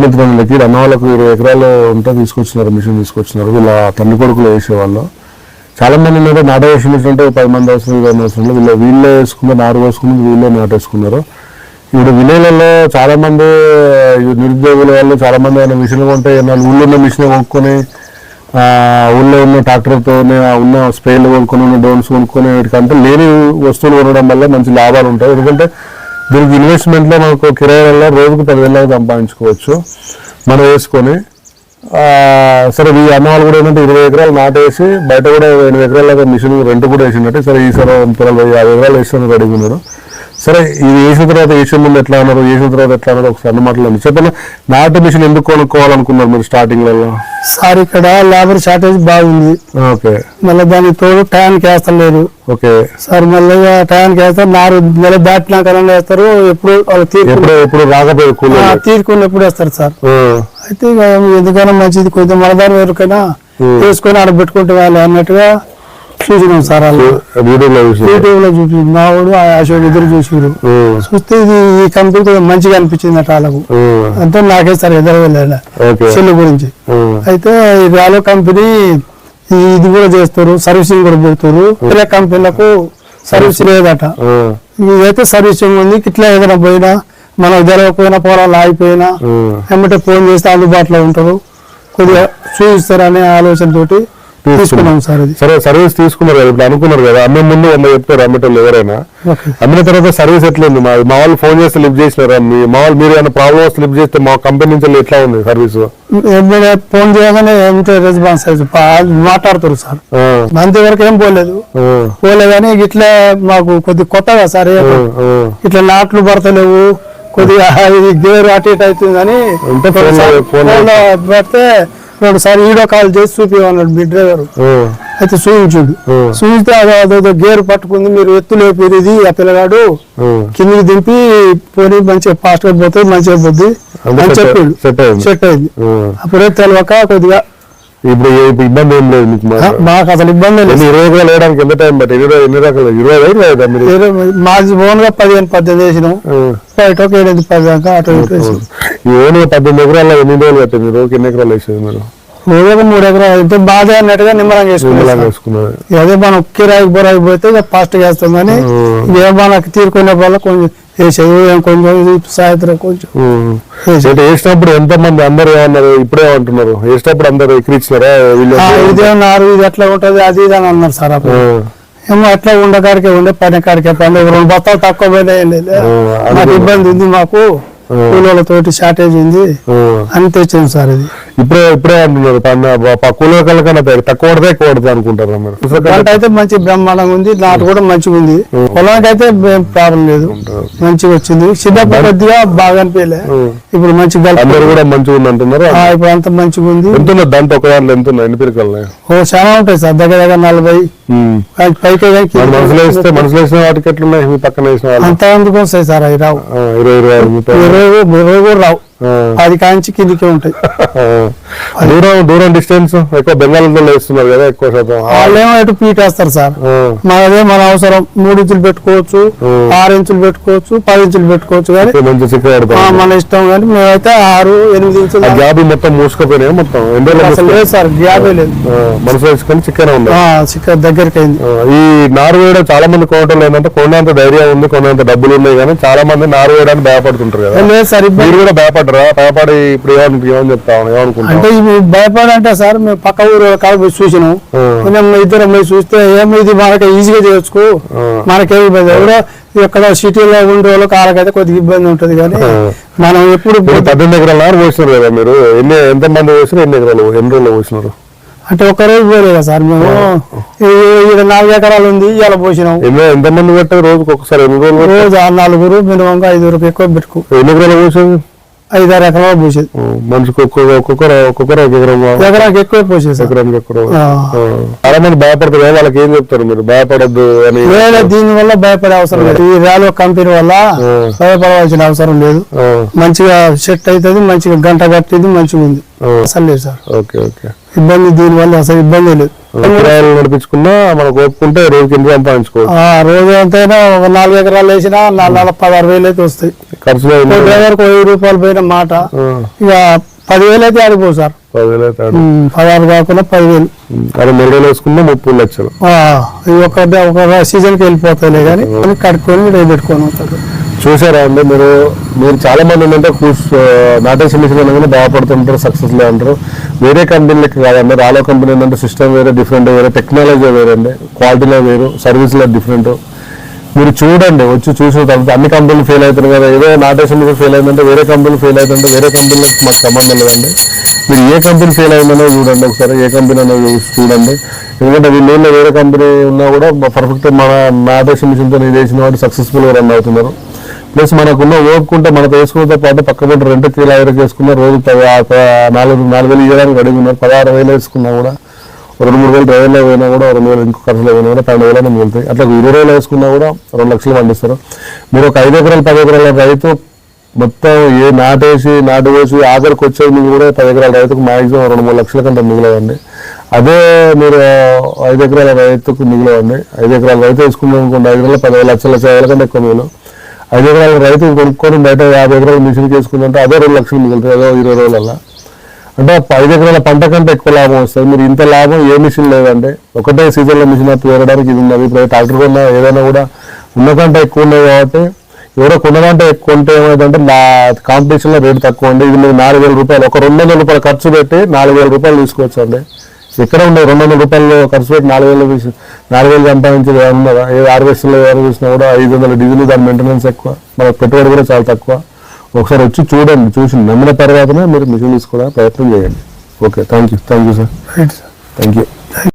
మిత్రులకి అన్న వాళ్ళకు 20 ఎకరాలు ఉంటే తీసుకొచ్చినారు, మిషన్ తీసుకొచ్చినారు. వీళ్ళ తండ్రి కొడుకులు వేసేవాళ్ళు. చాలా మంది మీద నాట వేసి మిషన్ అంటే 10 మంది అవసరం, 20 అవసరం. వీళ్ళే వేసుకున్నారు, నారు వేసుకున్నారు, వీళ్ళే నాటేసుకున్నారు. ఇప్పుడు విలేజ్లలో చాలా మంది నిరుద్యోగుల వాళ్ళు చాలా మంది అయినా మిషన్లు కొంటే ఊళ్ళో ఉన్న మిషన్ కొనుక్కొని ఊళ్ళో ఉన్న ట్రాక్టర్తోనే ఉన్న స్ప్రేలు కొనుక్కొని ఉన్న డ్రోన్స్ కొనుక్కొని వీటికంటే లేని వస్తువులు కొనడం వల్ల మంచి లాభాలు ఉంటాయి. ఎందుకంటే దీనికి ఇన్వెస్ట్మెంట్లో మనకు కిరాయిలలో రోజుకు 10,000 సంపాదించుకోవచ్చు మనం వేసుకొని. సరే ఈ అన్న వాళ్ళు కూడా ఏంటంటే 20 ఎకరాలు నాటేసి బయట కూడా 8 ఎకరాల మిషన్ రెంట్ కూడా వేసినట్టే. సరే ఈసారి 50 ఎకరాలు వేసిన రెడీగా ఉన్నాడు. సరే ఇది వేసిన తర్వాత వేసే ముందు ఎట్లా అన్నారు, వేసిన తర్వాత ఎట్లా అన్నారు ఒకసారి అన్న మాటలు చెప్పండి. నాటు మిషన్ ఎందుకు కొనుక్కోవాలనుకున్నారు మీరు స్టార్టింగ్లలో? సార్ ఇక్కడ లేబర్ షార్టేజ్ బాగుంది. ఓకే. మళ్ళీ దానికి తోడు టయానికి వేస్తలేరు. Okay sir. మళ్ళీ టయానికి వేస్తారు, నారు నెల దాటినాక వేస్తారు. ఎప్పుడు రాకపోయి తీరుకున్నప్పుడు వేస్తారు సార్. అయితే ఇక ఎందుకైనా మంచిది, కొంచెం మలదారు ఎవరికైనా వేసుకొని ఆడ పెట్టుకుంటే వాళ్ళు అన్నట్టుగా చూసినాం సార్. వాళ్ళు యూట్యూబ్ లో చూసి మావాడు అశోక్ ఇద్దరు చూసారు. చూస్తే ఇది ఈ కంపెనీ కొంచెం మంచిగా అనిపించింది అట వాళ్ళకు. అంటే నాకే సార్ ఎదురు వెళ్ళాడు సెల్ గురించి. అయితే ఈ రాలో కంపెనీ ఇది కూడా చేస్తారు, సర్వీసింగ్ కూడా పెడతారు. వేరే కంపెనీలకు సర్వీస్ లేదట. ఇదైతే సర్వీసింగ్ ఉంది. ఇట్లా ఏదైనా పోయినా మనం జరగకపోయినా పొలాలు ఆగిపోయినా ఏమంటే ఫోన్ చేస్తే అందుబాటులో ఉంటారు, కొద్దిగా చూపిస్తారనే ఆలోచనతోటి తీసుకున్నాం సార్. సరే సర్వీస్ తీసుకున్నారు కదా, ఇప్పుడు అనుకున్నారు కదా అమ్మే ముందు 100 చెప్తారు అమ్మేటోళ్ళు ఎవరైనా. అమ్మిన తర్వాత సర్వీస్ ఎట్లుంది? మా వాళ్ళు ఫోన్ చేస్తే లిఫ్ట్ చేసినారా? మా వాళ్ళు మీరు ఏమైనా ప్రాబ్లమ్ వస్తే లిఫ్ట్ చేస్తే మా కంపెనీ నుంచి ఎట్లా ఉంది సర్వీస్? ఫోన్ చేయగానే ఏమిటో రెస్పాన్స్ మాట్లాడుతారు సార్. అంతవరకు ఏం పోలేదు కానీ ఇట్లా మాకు కొద్దిగా కొత్తగా సార్, ఇట్లా నాట్లు పడతలేవు, కొద్దిగా గేరు అటు ఇటు అవుతుంది అని పడితే 2 సార్లు వీడియో కాల్ చేసి చూపించమన్నాడు మీ డ్రైవర్. అయితే చూపించుడు. చూపిస్తే అదో గేరు పట్టుకుంది, మీరు ఎత్తులేపేది ఇది ఆ పిల్లగాడు కిందికి దింపి పోనీ మంచిగా ఫాస్ట్ గా పోతుంది, మంచిగా పోద్ది అని చెప్పాడు. సెట్ అయింది. అప్పుడే తెలియక కొద్దిగా ఇప్పుడు ఇబ్బంది ఏం లేదు మీకు? మాకు అసలు ఇబ్బంది లేదు. 20 ఎకరాలు వేయడానికి ఎంత టైం పట్టి? ఎన్ని రకాలు? 20 మాది ఓన్ గా 15-18 వేసినాం. బయట 7-10 దాకా అటు ఈ ఓన్ 18 ఎకరాల్లో ఎన్ని రోజులు పట్టింది? రోజుకి ఎన్ని ఎకరాలు వేసేది మీరు? రోజుగా 3 ఎకరాలు అయితే బాధ అన్నట్టుగా నిమ్మరంగా వేసుకున్నాం. అదే మనం కిరాయికి బొరాయికి పోతే ఇక ఫాస్ట్ గా వేస్తాం కానీ ఏ మనకి తీరుకునే వల్ల కొంచెం వేసేది కొంచెం సాయంత్రం కొంచెం వేసినప్పుడు ఎంత మంది అందరు ఏమన్నారు? ఇప్పుడే ఏమంటున్నారు? వేసినప్పుడు అందరు ఎక్కిరిచ్చినారా? ఇదేమన్నారు ఇది ఎట్లా ఉంటది అది ఇది అని అన్నారు సార్. అప్పుడు ఏమో ఎట్లా ఉండకాడికే ఉండే పని కాడికే పని 2 బస్తాలు తక్కువ పోయినాయి. మాకు ఇబ్బంది ఉంది, మాకు కూలీలతోటి షార్టేజ్ ఉంది అని తెచ్చాము సార్. ఇది ఇప్పుడే అంటున్నారు కూలీల కన్నా తక్కువ పడితే ఎక్కువ పడుతుంది అనుకుంటారు మీరు? పంట అయితే మంచి బ్రహ్మాండంగా ఉంది, నాటు కూడా మంచిగా ఉంది. పొలానికి అయితే ప్రాబ్లం లేదు, మంచిగా వచ్చింది. చిన్నప్పుడు కొద్దిగా బాగా అనిపించలే, ఇప్పుడు మంచిగా కూడా మంచిగా ఉంది అంటున్నారు. ఇప్పుడు అంత మంచిగా ఉంది. ఎంత దాంట్లో ఒక దాంట్లో ఎంత ఉన్నాయి? ఎన్ని పిరికలు? చాలా ఉంటాయి సార్, దగ్గర 40 పైకి. మనసులో వేసిన వాటికి ఎట్లున్నాయి? మీ పక్కన వేసిన అంత ఎందుకు వస్తాయి సార్? అవి రావు. 20 కూడా రావు. 10 కాంచి కిందికి ఉంటాయి. దూరం డిస్టెన్స్ ఎక్కువ బెంగాల్లో వేస్తున్నారు కదా ఎక్కువ శాతం. వాళ్ళేమో ఎటు పీట్ వేస్తారు సార్. మనదే మన అవసరం 3 ఇంచులు పెట్టుకోవచ్చు, 6 ఇంచులు పెట్టుకోవచ్చు, 10 ఇంచులు పెట్టుకోవచ్చు. కానీ మంచి చిక్క మన ఇష్టం. కానీ మేమైతే 6-8 ఇంచులు. గ్యాబ్ మొత్తం మూసుకుపోయినాయి మొత్తం. అసలు లేదు సార్, గ్యాబే లేదు. మనసు వేసుకొని చిక్కనే ఉంది, చిక్క దగ్గరికి అయింది. ఈ నారు వేయడం చాలా మంది కొనటం లేదంటే కొనేంత ధైర్యం ఉంది, కొనేంత డబ్బులు ఉన్నాయి. కానీ చాలా మంది నారు వేయడానికి భయపడుతుంటారు కదా. లేదు సార్, మీరు కూడా భయపడి ఇప్పుడు ఏమని చెప్తాను ఏమనుకుంటా అంటే భయపడంటే సార్ మేము పక్క ఊరు కాదు చూసినాం. ఇద్దరం చూస్తే ఏమో ఇది మనకి ఈజీగా చేయొచ్చు, మనకేమి ఇబ్బంది. ఎవరో ఎక్కడ సిటీలో ఉండే వాళ్ళకి వాళ్ళకైతే కొద్దిగా ఇబ్బంది ఉంటుంది. కానీ మనం ఎప్పుడు 18 ఎకరాల నారు పోసినారు కదా మీరు? ఎంత మంది పోసినారు? ఎన్ని రోజులు పోసినారు? అంటే ఒక్కరోజు పోలేదా సార్? మేము 4 ఎకరాలు ఉంది, ఇలా పోసినాం. ఎంతమంది పెట్టారు రోజుకి? ఒకసారి రోజు 4 మినిమం 5 ఎక్కువ పెట్టుకో. ఎన్ని ఎకరాలు పోసేది? 5-6 ఎకరాలు పోసేది. మనిషికి ఎకరానికి ఎక్కువ పోసేది. ఎకరానికి ఎక్కువ. చాలా మంది భయపడతారు, వాళ్ళకి ఏం చెప్తారు మీరు? భయపడద్దు అని. దీని వల్ల భయపడే అవసరం లేదు. ఈ ర్యాలో కంపెనీ వల్ల భయపడవలసిన అవసరం లేదు. మంచిగా సెట్ అవుతుంది, మంచిగా గంట కట్టింది, మంచిగా ఉంది. అసలు లేదు సార్ ఇబ్బంది. దీని వల్ల అసలు ఇబ్బంది లేదు. నడిపించుకున్నా మనకు ఒప్పుకుంటే రోజుకి ఎంత సంపాదించుకోవచ్చు. రోజు ఎంతైనా 4 ఎకరాలు వేసినా 16,000 అయితే వస్తాయి. ఖర్చులో డ్రైవర్కి 1000 రూపాయలు పోయిన మాట ఇక 10,000 అయితే ఆడిపోవు సార్. 10,000 అయితే 16 కాకుండా 10,000 అది 3 రోజులు వేసుకున్నా 30 లక్షలు. ఇది ఒక సీజన్కి వెళ్ళిపోతాయిలే కానీ కట్టుకొని రేపు పెట్టుకొని ఉంటారు. చూసారా అండి మీరు చాలా మంది ఏంటంటే నాటేషన్ మిషన్ అనగానే బాగుపడుతుంటారు, సక్సెస్ లే అంటారు. వేరే కంపెనీలకి కాదండి, రాలో కంపెనీ ఏంటంటే సిస్టమ్ వేరే, డిఫరెంట్ వేరే, టెక్నాలజీ వేరే అండి, క్వాలిటీలో వేరు, సర్వీస్లో డిఫరెంట్. మీరు చూడండి, వచ్చి చూసిన తర్వాత అన్ని కంపెనీలు ఫెయిల్ అవుతారు కదా, ఏదో నాటేషన్ మిషన్ ఫెయిల్ అయిందంటే వేరే కంపెనీ ఫెయిల్ అవుతుంటే వేరే కంపెనీలకు మాకు సంబంధం లేదండి. మీరు ఏ కంపెనీ ఫెయిల్ అయిందనో చూడండి, ఒకసారి ఏ కంపెనీ అనేది చూడండి. ఎందుకంటే వీళ్ళు వేరే కంపెనీ ఉన్నా కూడా పర్ఫెక్ట్ మన నాటేషన్ మిషన్తో ఇది వేసిన వాడు సక్సెస్ఫుల్గా రన్ అవుతున్నారు. ప్లస్ మనకున్న ఓపుకుంటే మనకు వేసుకున్నతో పాటు పక్కపట్టి 2 కిలోలకు వేసుకున్న రోజు 4,000 ఇవ్వడానికి రెడీ ఉన్నారు. 16,000 వేసుకున్నా కూడా 2-3 వేలు డ్రైవర్లో పోయినా కూడా 2,000 ఇంకో ఖర్చులో పోయినా కూడా 12,000 మిగులుతాయి. అట్లా 20 రోజులు వేసుకున్నా కూడా 2 లక్షలు పండిస్తారు. మీరు ఒక 5 ఎకరాలు 10 ఎకరాల రైతు మొత్తం నాటు వేసి ఆఖరికి వచ్చేది మీకు కూడా 10 ఎకరాల రైతుకు మాక్సిమం 2-3 లక్షల కంటే మిగిలవండి. అదే మీరు 5 ఎకరాల రైతుకు మిగిలవండి. 5 ఎకరాల రైతు వేసుకున్నాం అనుకోండి, 5 ఎకరాలు 10 లక్షల కంటే ఎక్కువ మిగిలిన 5 ఎకరాల రైతు కొనుక్కొని బయట 50 ఎకరాల మిషన్ చేసుకుందంటే అదే 2 లక్షలు మిగులుతాయి, అదో 20 రోజులల్లో. అంటే 5 ఎకరాల పంట కంటే ఎక్కువ లాభం వస్తుంది. మీరు ఇంత లాభం ఏ మిషన్ లేదంటే, ఒకటే సీజన్లో మిషన్ వేరడానికి ఇది ఉన్నది. ఇప్పుడు ట్రాక్టర్ కొన్నా ఏదైనా కూడా ఉన్నకంటే ఎక్కువ ఉన్నాయి కాబట్టి ఎవరో కొన్నదంటే ఎక్కువ ఉంటే ఏమైందంటే కాంపిటీషన్లో రేటు తక్కువ అండి. ఇది మీరు 4,000 రూపాయలు, ఒక 200 రూపాయలు ఖర్చు పెట్టి 4,000 రూపాయలు తీసుకోవచ్చు అండి. ఎక్కడ ఉన్నాయి 200 రూపాయలు ఖర్చు పెట్టి 4,000 సంపాదించేది ఉన్నదా? ఏ హార్వెస్టర్లో ఎవరు చూసినా కూడా 500 డీజిల్, దాని మెయింటెనెన్స్ ఎక్కువ, మన పెట్టుబడి కూడా చాలా తక్కువ. ఒకసారి వచ్చి చూడండి, చూసి నమ్మిన తర్వాతనే మీరు మిషన్ తీసుకోవడానికి ప్రయత్నం చేయండి. Okay, thank you sir. Right sir, thank you.